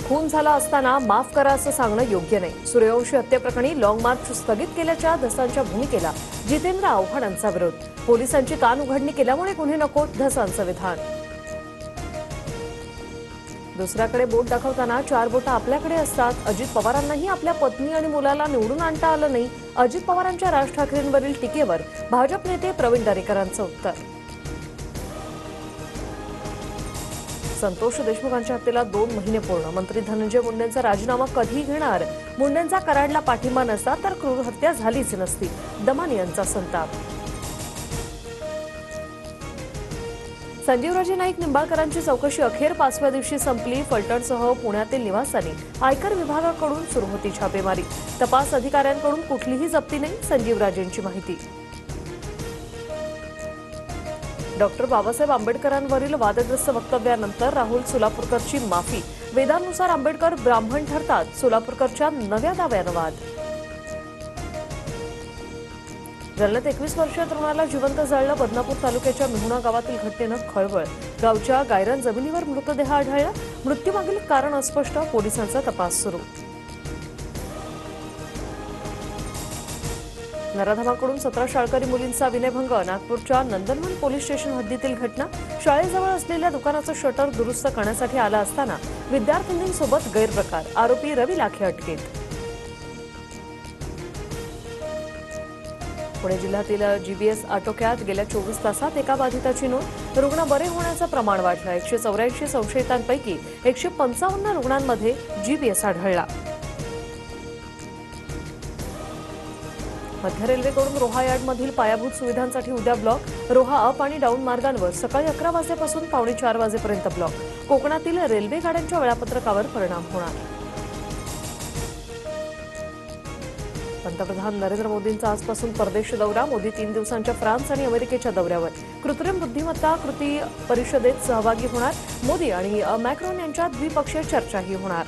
खून झाला असताना माफ करा असं सांगणं योग्य नाही. सूर्यवंशी हत्येप्रकरणी लॉंग मार्च स्थगित केल्याच्या धसांच्या भूमिकेला जितेंद्र आव्हाडांचा विरोध. पोलिसांची कान उघडणी केल्यामुळे गुन्हे नको, धसांचं विधान. दुसऱ्याकडे बोट दाखवताना 4 बोटं आपल्याकडे असतात. अजित पवारांनाही आपल्या पत्नी आणि मुलाला निवडून आणता आलं नाही. अजित पवारांच्या राज ठाकरेंवरील टीकेवर भाजप नेते प्रवीण दरेकरांचं उत्तर. संतोष देशमुखांच्या हत्येला 2 महिने पूर्ण. मंत्री धनंजय मुंडेंचा राजीनामा कधी घेणार? मुंडेंचा कराडला पाठिंबा नसता तर क्रूर हत्या झालीच नसती. दमानी यांचा संताप. संजीवराजे नाईक निंबाळकरांची चौकशी अखेर 5व्या दिवशी संपली. फलटणसह पुण्यातील निवासांनी आयकर विभागाकडून सुरू होती छापेमारी. तपास अधिकाऱ्यांकडून कुठलीही जप्ती नाही, संजीवराजेंची माहिती. डॉक्टर बाबासाहेब आंबेडकरांवरील वादग्रस्त वक्तव्यानंतर राहुल सोलापूरकरची माफी. वेदांनुसार आंबेडकर ब्राह्मण ठरतात. सोलापूरकरच्या नव्या दाव्यानं वाद. जालन्यात 21 वर्षीय तरुणाला जिवंत जाळलं. बदनापूर तालुक्याच्या मिहुणा गावातील घटनेनं खळबळ. गावच्या गायरान जमिनीवर मृतदेह आढळला. मृत्यूमागील कारण अस्पष्ट, पोलिसांचा तपास सुरू. नराधमाकडून 17 शाळकरी मुलींचा विनयभंग. नागपूरच्या नंदनवन पोलीस स्टेशन हद्दीतील घटना. शाळेजवळ असलेल्या दुकानाचं शटर दुरुस्त करण्यासाठी आला असताना विद्यार्थिनींसोबत गैरप्रकार. आरोपी रवी लाखे अटकेत. पुणे जिल्ह्यातील जीबीएस आटोक्यात. गेल्या 24 तासात एका बाधिताची नोंद. रुग्ण बरे होण्याचं प्रमाण वाढलं. 184 संशयितांपैकी 155 रुग्णांमध्ये जीबीएस आढळला. मध्य रेल्वेकडून रोहा यार्डमधील पायाभूत सुविधांसाठी उद्या ब्लॉक. रोहा अप आणि डाऊन मार्गांवर सकाळी 11 वाजेपासून पावणे 4 वाजेपर्यंत ब्लॉक. कोकणातील रेल्वे गाड्यांच्या वेळापत्रकावर परिणाम होणार. पंतप्रधान नरेंद्र मोदींचा आजपासून परदेश दौरा. मोदी 3 दिवसांच्या फ्रान्स आणि अमेरिकेच्या दौऱ्यावर. कृत्रिम बुद्धिमत्ता कृती परिषदेत सहभागी होणार. मोदी आणि मॅक्रॉन यांच्यात द्विपक्षीय चर्चाही होणार.